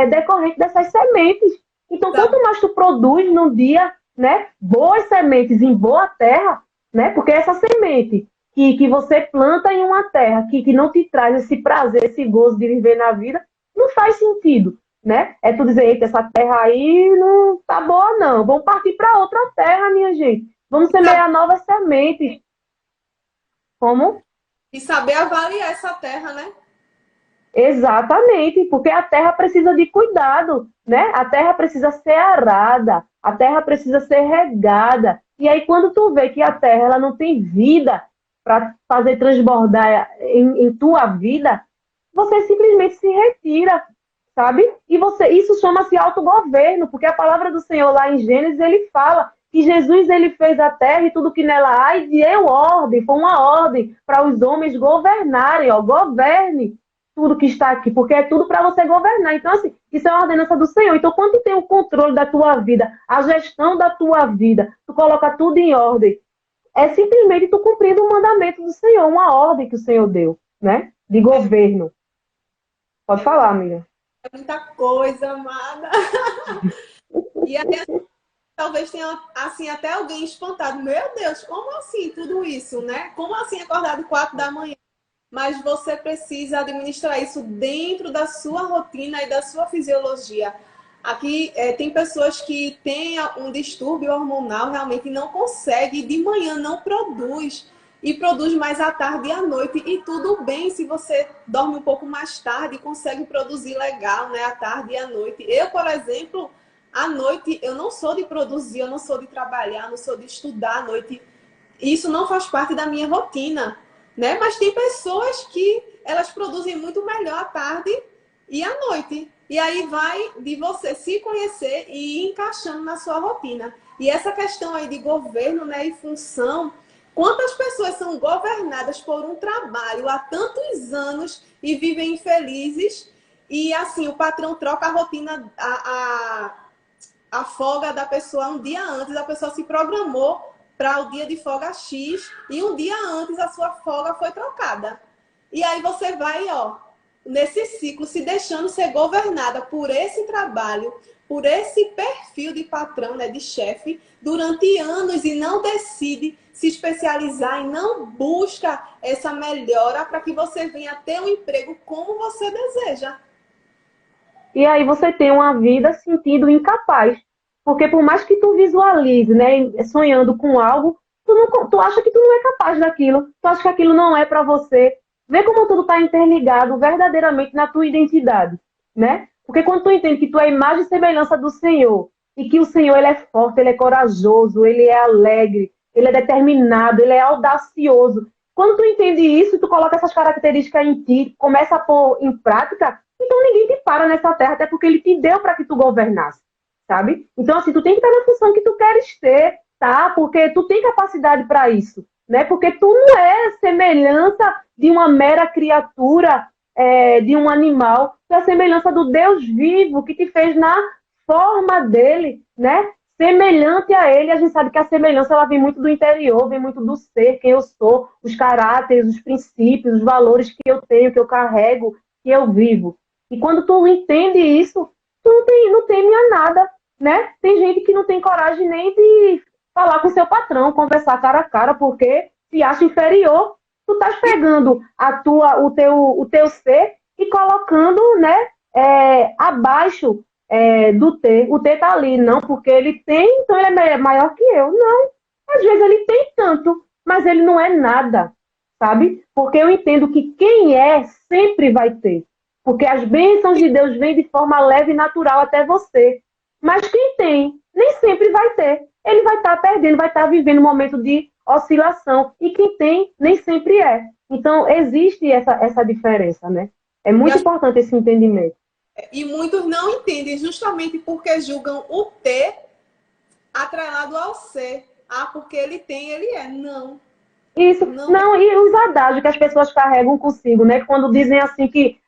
decorrente dessas sementes. Então, Sabe? quanto mais tu produz num dia, né, boas sementes em boa terra, né? Porque essa semente que você planta em uma terra que não te traz esse prazer, esse gozo de viver na vida, não faz sentido, né? É tu dizer, eita, essa terra aí não tá boa, não. Vamos partir para outra terra, minha gente. Vamos semear novas sementes. Como? E saber avaliar essa terra, né? Exatamente, porque a terra precisa de cuidado, né? A terra precisa ser arada, a terra precisa ser regada. E aí, quando tu vê que a terra ela não tem vida para fazer transbordar em tua vida, você simplesmente se retira, sabe? E isso chama-se autogoverno, porque a palavra do Senhor lá em Gênesis, ele fala que Jesus ele fez a terra e tudo que nela há e deu ordem, foi uma ordem para os homens governarem, ó, governe tudo que está aqui, porque é tudo para você governar. Então, assim, isso é uma ordenança do Senhor. Então, quando tu tem o controle da tua vida, a gestão da tua vida, tu coloca tudo em ordem, é simplesmente tu cumprindo o mandamento do Senhor, uma ordem que o Senhor deu, né? De governo. Pode É, falar, amiga. é muita coisa, amada. E até talvez tenha assim até alguém espantado. Meu Deus, como assim tudo isso, né? Como assim acordar 4 da manhã? Mas você precisa administrar isso dentro da sua rotina e da sua fisiologia. Aqui tem pessoas que têm um distúrbio hormonal, realmente não consegue, de manhã não produz, e produz mais à tarde e à noite. E tudo bem se você dorme um pouco mais tarde e consegue produzir legal, né? À tarde e à noite. Eu, por exemplo, à noite, eu não sou de produzir, eu não sou de trabalhar, não sou de estudar à noite. Isso não faz parte da minha rotina, né? Mas tem pessoas que elas produzem muito melhor à tarde e à noite. E aí vai de você se conhecer e ir encaixando na sua rotina. E essa questão aí de governo, né, e função, quantas pessoas são governadas por um trabalho há tantos anos e vivem infelizes e assim o patrão troca a rotina, a folga da pessoa um dia antes, a pessoa se programou para o dia de folga X e um dia antes a sua folga foi trocada. E aí você vai, ó, nesse ciclo, se deixando ser governada por esse trabalho, por esse perfil de patrão, né, de chefe, durante anos e não decide se especializar e não busca essa melhora para que você venha ter um emprego como você deseja. E aí você tem uma vida sentindo incapaz. Porque por mais que tu visualize, né, sonhando com algo, tu acha que tu não é capaz daquilo. Tu acha que aquilo não é para você. Vê como tudo está interligado verdadeiramente na tua identidade, né? Porque quando tu entende que tu é a imagem e semelhança do Senhor, e que o Senhor ele é forte, ele é corajoso, ele é alegre, ele é determinado, ele é audacioso. Quando tu entende isso, tu coloca essas características em ti, começa a pôr em prática, então ninguém te para nessa terra, até porque ele te deu para que tu governasse, sabe? Então, assim, tu tem que estar na função que tu queres ter, tá? Porque tu tem capacidade para isso, né? Porque tu não é semelhança de uma mera criatura, de um animal, tu é a semelhança do Deus vivo que te fez na forma dele, né? Semelhante a ele, a gente sabe que a semelhança ela vem muito do interior, vem muito do ser, quem eu sou, os caráteres, os princípios, os valores que eu tenho, que eu carrego, que eu vivo. E quando tu entende isso, tu não teme a nada, né? Tem gente que não tem coragem nem de falar com seu patrão, conversar cara a cara, porque se acha inferior. Tu estás pegando o teu ser e colocando, né, abaixo do T. O T tá ali, não, porque ele tem, então ele é maior que eu. Não. Às vezes ele tem tanto, mas ele não é nada, sabe? Porque eu entendo que quem é sempre vai ter. Porque as bênçãos de Deus vêm de forma leve e natural até você. Mas quem tem, nem sempre vai ter. Ele vai estar perdendo, vai estar vivendo um momento de oscilação. E quem tem, nem sempre é. Então, existe essa diferença, né? É muito importante esse entendimento. E muitos não entendem justamente porque julgam o T atrelado ao C. Ah, porque ele tem, ele é. Não, Isso, não é. não, e os adágios que as pessoas carregam consigo, né? Quando dizem assim que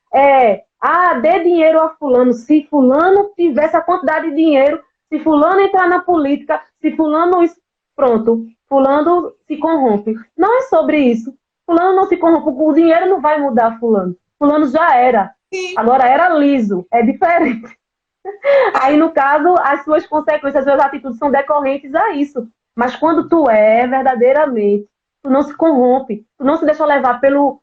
dê dinheiro a fulano, se fulano tivesse a quantidade de dinheiro, se fulano entrar na política, se fulano pronto, fulano se corrompe. Não é sobre isso. Fulano não se corrompe, o dinheiro não vai mudar fulano. Fulano já era. Sim, Agora era liso, é diferente. Aí, no caso, as suas consequências, as suas atitudes são decorrentes a isso. Mas quando tu é verdadeiramente, tu não se corrompe, tu não se deixa levar pelo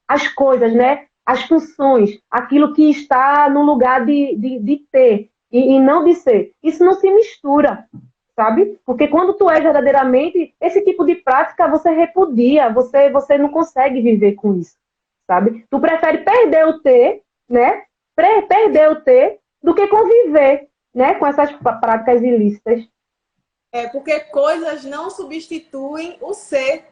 as coisas, né? As funções, aquilo que está no lugar de ter e não de ser. Isso não se mistura, sabe? Porque quando tu é verdadeiramente, esse tipo de prática você repudia, você não consegue viver com isso, sabe? Tu prefere perder o ter, né? Perder o ter do que conviver, né, com essas práticas ilícitas. porque coisas não substituem o ser,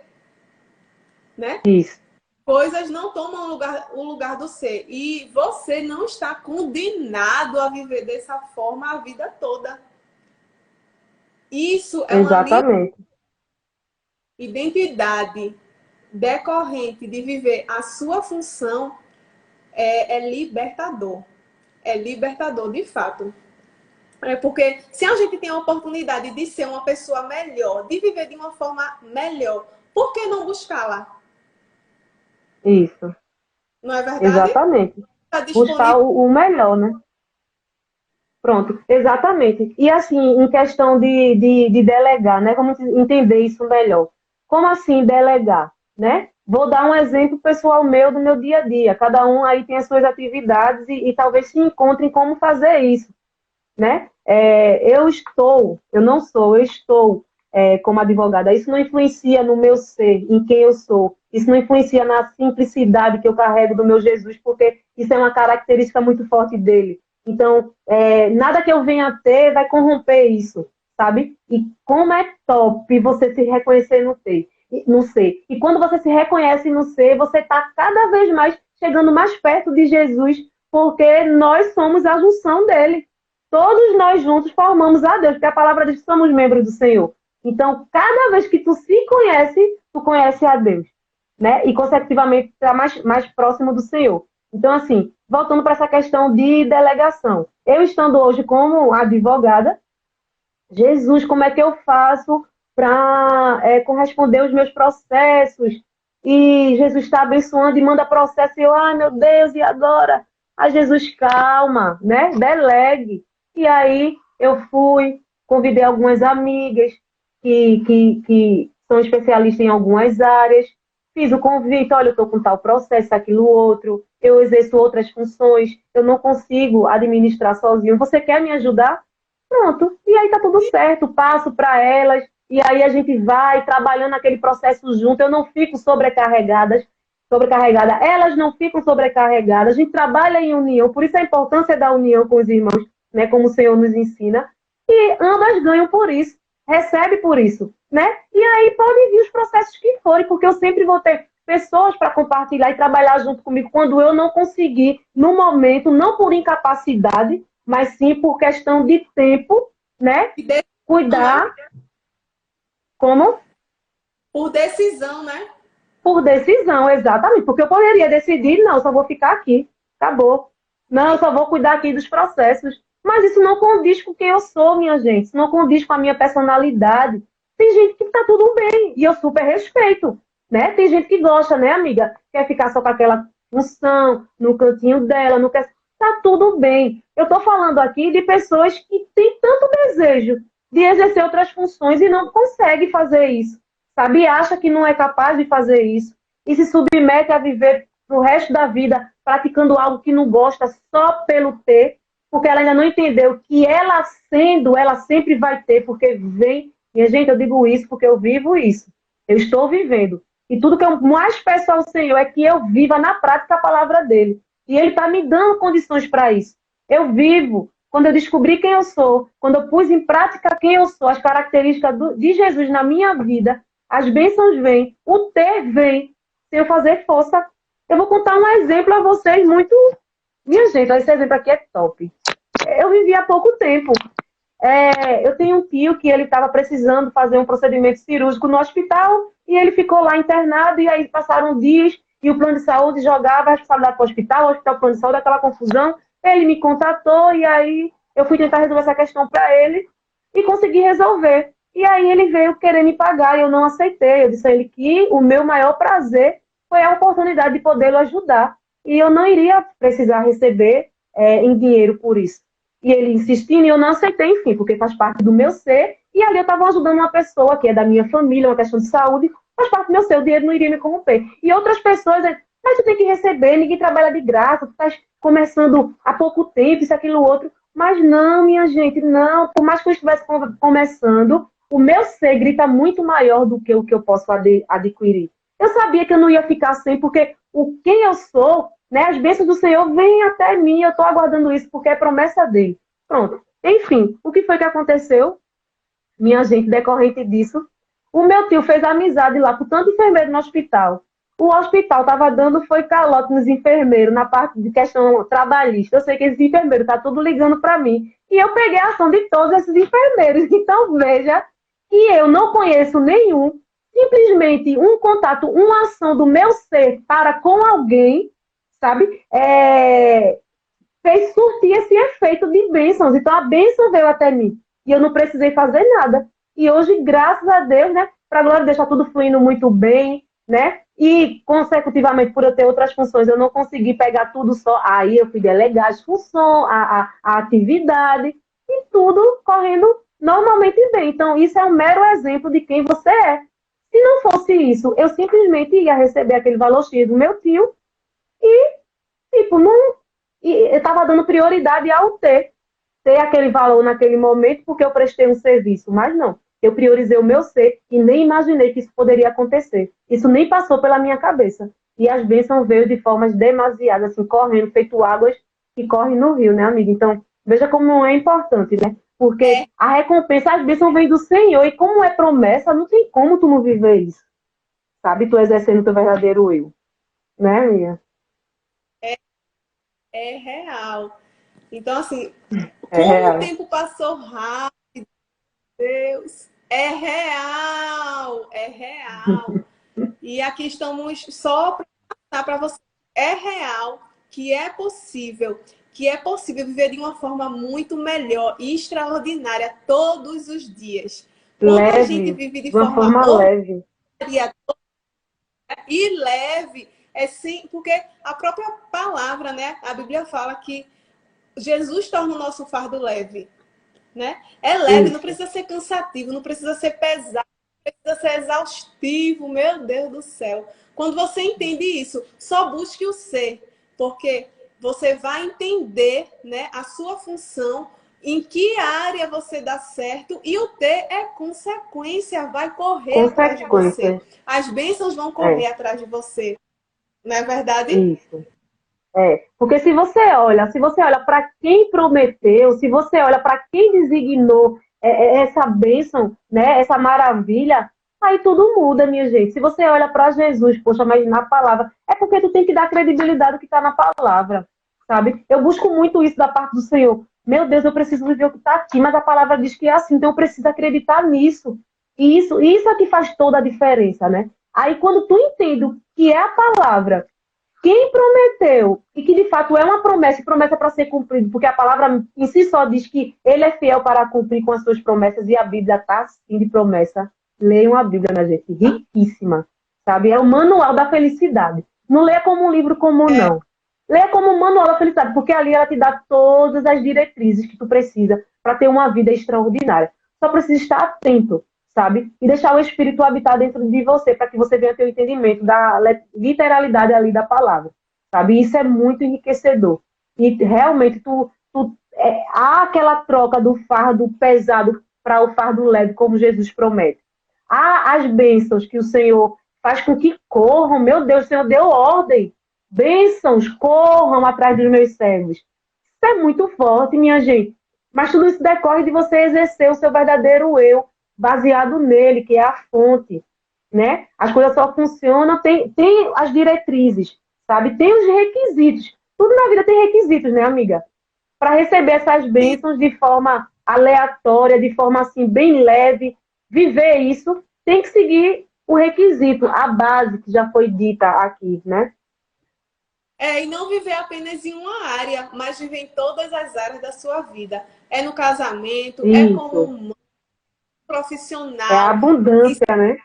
né? Isso, Coisas não tomam o lugar do ser. E você não está condenado a viver dessa forma a vida toda. Isso é uma exatamente. identidade decorrente de viver a sua função, é libertador. É libertador, de fato. Porque se a gente tem a oportunidade de ser uma pessoa melhor, de viver de uma forma melhor, por que não buscá-la? Isso, Não é verdade? exatamente. Está Buscar disponível. o melhor, né? Pronto, exatamente. E assim, em questão de delegar, né? Vamos entender isso melhor. Como assim delegar, né? Vou dar um exemplo pessoal meu do meu dia a dia. Cada um aí tem as suas atividades e talvez se encontrem como fazer isso, né? Eu não sou, eu estou como advogada. Isso não influencia no meu ser, em quem eu sou. Isso não influencia na simplicidade que eu carrego do meu Jesus, porque isso é uma característica muito forte dele. Então, nada que eu venha a ter vai corromper isso, sabe? E como é top você se reconhecer no ser. E quando você se reconhece no ser, você está cada vez mais chegando mais perto de Jesus, porque nós somos a junção dele. Todos nós juntos formamos a Deus, porque a palavra diz que somos membros do Senhor. Então, cada vez que tu se conhece, tu conhece a Deus, né? E, consecutivamente, está mais próximo do Senhor. Então, assim, voltando para essa questão de delegação. Eu estando hoje como advogada, Jesus, como é que eu faço para corresponder aos meus processos? E Jesus está abençoando e manda processo, e eu, ai meu Deus, e agora? Ai, Jesus, calma, né? Delegue. E aí eu fui, convidei algumas amigas que são especialistas em algumas áreas, fiz o convite, olha, eu estou com tal processo, aquilo outro, eu exerço outras funções, eu não consigo administrar sozinho. Você quer me ajudar? Pronto, e aí tá tudo certo, passo para elas, e aí a gente vai trabalhando aquele processo junto, eu não fico sobrecarregada, elas não ficam sobrecarregadas, a gente trabalha em união, por isso a importância da união com os irmãos, né, como o Senhor nos ensina, e ambas ganham por isso, recebe por isso, né? E aí podem vir os processos que forem, porque eu sempre vou ter pessoas para compartilhar e trabalhar junto comigo quando eu não conseguir, no momento, não por incapacidade, mas sim por questão de tempo, né? E decisão, né? Cuidar como Por decisão, né? por decisão, exatamente. Porque eu poderia decidir, não, só vou ficar aqui, acabou. Não, eu só vou cuidar aqui dos processos. Mas isso não condiz com quem eu sou, minha gente. Isso não condiz com a minha personalidade. Tem gente que tá tudo bem e eu super respeito, né? Tem gente que gosta, né, amiga? Quer ficar só com aquela função no cantinho dela, não quer. Tá tudo bem. Eu tô falando aqui de pessoas que têm tanto desejo de exercer outras funções e não conseguem fazer isso, sabe? Acha que não é capaz de fazer isso e se submete a viver o resto da vida praticando algo que não gosta só pelo ter, porque ela ainda não entendeu que ela sendo, ela sempre vai ter, porque vem. Minha gente, eu digo isso porque eu vivo isso. Eu estou vivendo. E tudo que eu mais peço ao Senhor é que eu viva na prática a palavra dele. E ele está me dando condições para isso. Eu vivo. Quando eu descobri quem eu sou, quando eu pus em prática quem eu sou, as características de Jesus na minha vida, as bênçãos vêm, o ter vem, sem eu fazer força, Eu vou contar um exemplo a vocês muito... Minha gente, esse exemplo aqui é top. Eu vivi há pouco tempo. Eu tenho um tio que ele estava precisando fazer um procedimento cirúrgico no hospital e ele ficou lá internado e aí passaram dias e o plano de saúde jogava a responsabilidade para o hospital, plano de saúde, aquela confusão. Ele me contatou e aí eu fui tentar resolver essa questão para ele e consegui resolver. E aí ele veio querer me pagar e eu não aceitei. Eu disse a ele que o meu maior prazer foi a oportunidade de podê-lo ajudar. E eu não iria precisar receber em dinheiro por isso. E ele insistindo e eu não aceitei, enfim, porque faz parte do meu ser. E ali eu estava ajudando uma pessoa que é da minha família, uma questão de saúde, faz parte do meu ser, o dinheiro não iria me corromper. E outras pessoas, mas tu tem que receber, ninguém trabalha de graça, tu estás começando há pouco tempo, isso, aquilo, outro. Mas não, minha gente, não. Por mais que eu estivesse começando, o meu ser grita muito maior do que o que eu posso adquirir. Eu sabia que eu não ia ficar sem, porque quem eu sou, né, as bênçãos do Senhor vêm até mim, eu estou aguardando isso, porque é promessa dele. Pronto. Enfim, o que foi que aconteceu? Minha gente, decorrente disso, o meu tio fez amizade lá com tanto enfermeiro no hospital. O hospital estava dando foi calote nos enfermeiros, na parte de questão trabalhista. Eu sei que esses enfermeiros tá tudo ligando para mim. E eu peguei a ação de todos esses enfermeiros. Então, veja que eu não conheço nenhum, simplesmente um contato, uma ação do meu ser para com alguém, sabe? Fez surtir esse efeito de bênçãos. Então, a bênção veio até mim. E eu não precisei fazer nada. E hoje, graças a Deus, né? Para a glória deixar tudo fluindo muito bem, né? E, consecutivamente, por eu ter outras funções, eu não consegui pegar tudo só. Aí eu fui delegar as funções, a atividade, e tudo correndo normalmente bem. Então, isso é um mero exemplo de quem você é. Se não fosse isso, eu simplesmente ia receber aquele valor X do meu tio e, tipo, não... E eu estava dando prioridade ao ter aquele valor naquele momento porque eu prestei um serviço. Mas não, eu priorizei o meu ser e nem imaginei que isso poderia acontecer. Isso nem passou pela minha cabeça. E as bênçãos veio de formas demasiadas, assim, correndo, feito águas que correm no rio, né, amiga? Então, veja como é importante, né? Porque a recompensa, as bênçãos vêm do Senhor. E como é promessa, não tem como tu não viver isso. Sabe? Tu exercendo o teu verdadeiro eu. Né, amiga? É real. Então, assim, É como o real. tempo passou rápido, Deus, é real, é real. E aqui estamos só para passar para você. É real que é possível viver de uma forma muito melhor e extraordinária todos os dias. Quando a gente Leve, vive de de uma forma forma leve. ordinária e leve, é sim, porque a própria palavra, né? A Bíblia fala que Jesus torna o nosso fardo leve, né? É leve, não Isso. precisa ser cansativo, não precisa ser pesado, não precisa ser exaustivo, meu Deus do céu. Quando você entende isso, só busque o ser, porque você vai entender, né, a sua função, em que área você dá certo, e o ter é consequência, vai correr atrás de você. Consequência. As bênçãos vão É, correr atrás de você, não é verdade? isso. Porque se você olha para quem prometeu, se você olha para quem designou essa bênção, né, essa maravilha, aí tudo muda, minha gente. Se você olha para Jesus, poxa, mas na palavra, é porque tu tem que dar credibilidade ao que está na palavra, sabe? Eu busco muito isso da parte do Senhor. Meu Deus, eu preciso viver o que está aqui, mas a palavra diz que é assim, então eu preciso acreditar nisso. E isso é que faz toda a diferença, né? Aí quando tu entende o que é a palavra, quem prometeu, e que de fato é uma promessa, e promessa para ser cumprida, porque a palavra em si só diz que ele é fiel para cumprir com as suas promessas, e a Bíblia está assim de promessa. Leiam a Bíblia, minha gente, riquíssima, sabe? É o manual da felicidade. Não leia como um livro comum, não. Leia como um manual da felicidade, porque ali ela te dá todas as diretrizes que tu precisa para ter uma vida extraordinária. Só precisa estar atento, sabe? E deixar o Espírito habitar dentro de você, para que você venha ter o entendimento da literalidade ali da palavra, sabe? Isso é muito enriquecedor. E realmente há aquela troca do fardo pesado para o fardo leve, como Jesus promete. Há as bênçãos que o Senhor faz com que corram. Meu Deus, o Senhor deu ordem. Bênçãos, corram atrás dos meus servos. Isso é muito forte, minha gente. Mas tudo isso decorre de você exercer o seu verdadeiro eu, baseado nele, que é a fonte, né? As coisas só funcionam, tem as diretrizes, sabe? Tem os requisitos. Tudo na vida tem requisitos, né, amiga? Para receber essas bênçãos de forma aleatória, de forma assim, bem leve, viver isso, tem que seguir o requisito, a base que já foi dita aqui, né? E não viver apenas em uma área, mas viver em todas as áreas da sua vida. É no casamento, é como Isso. um É a profissional, e abundância, né?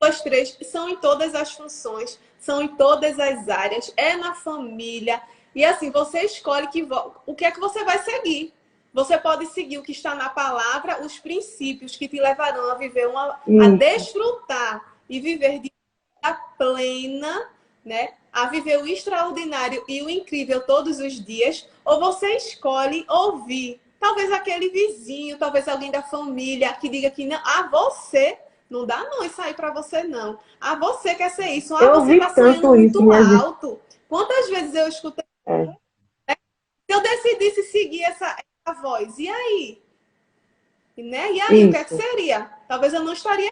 os três são em todas as funções, são em todas as áreas, é na família. E assim, você escolhe o que é que você vai seguir. Você pode seguir o que está na palavra, os princípios que te levarão a viver a Isso. desfrutar e viver de vida plena, né? A viver o extraordinário e o incrível todos os dias, ou você escolhe ouvir talvez aquele vizinho, talvez alguém da família que diga que não, você não dá não isso aí para você não. Você quer ser isso, Eu você ouvi tá sonhando tanto isso, muito minha gente. alto. Quantas vezes eu escutei, É. se eu decidisse seguir essa voz, e aí? Né? E aí, o que é que Isso. seria? Talvez eu não estaria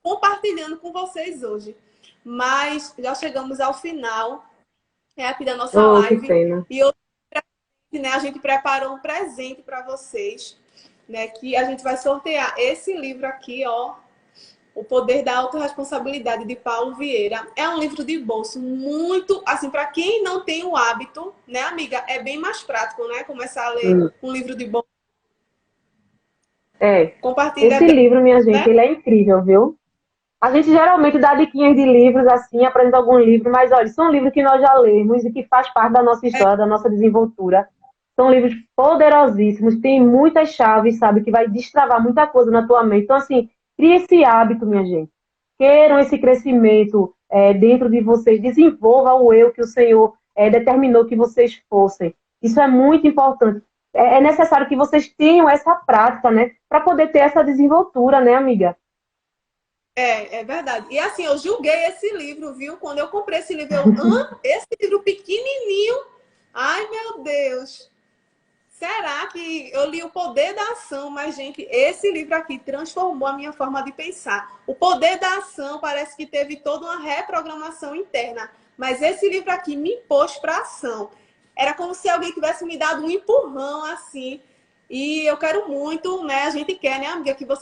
compartilhando com vocês hoje. Mas já chegamos ao final, aqui da nossa Oh, que live. pena. E hoje, né, a gente preparou um presente para vocês, né? Que a gente vai sortear esse livro aqui, ó. O Poder da Autorresponsabilidade, de Paulo Vieira. É um livro de bolso muito, assim, para quem não tem o hábito, né, amiga? É bem mais prático, né? Começar a ler Hum. um livro de bolso. É. Compartilha, Esse livro, minha gente, né? ele é incrível, viu? A gente geralmente dá diquinhas de livros assim, apresenta algum livro, mas olha, são livros que nós já lemos e que faz parte da nossa história, da nossa desenvoltura. São livros poderosíssimos, tem muitas chaves, sabe, que vai destravar muita coisa na tua mente. Então, assim, crie esse hábito, minha gente. Queiram esse crescimento dentro de vocês, desenvolva o eu que o Senhor determinou que vocês fossem. Isso é muito importante. É necessário que vocês tenham essa prática, né, para poder ter essa desenvoltura, né, amiga? É verdade. E assim, eu julguei esse livro, viu? Quando eu comprei esse livro, eu, esse livro pequenininho? Ai, meu Deus! Será que eu li O Poder da Ação? Mas, gente, esse livro aqui transformou a minha forma de pensar. O Poder da Ação parece que teve toda uma reprogramação interna. Mas esse livro aqui me pôs para ação. Era como se alguém tivesse me dado um empurrão, assim. E eu quero muito, né? A gente quer, né, amiga, que você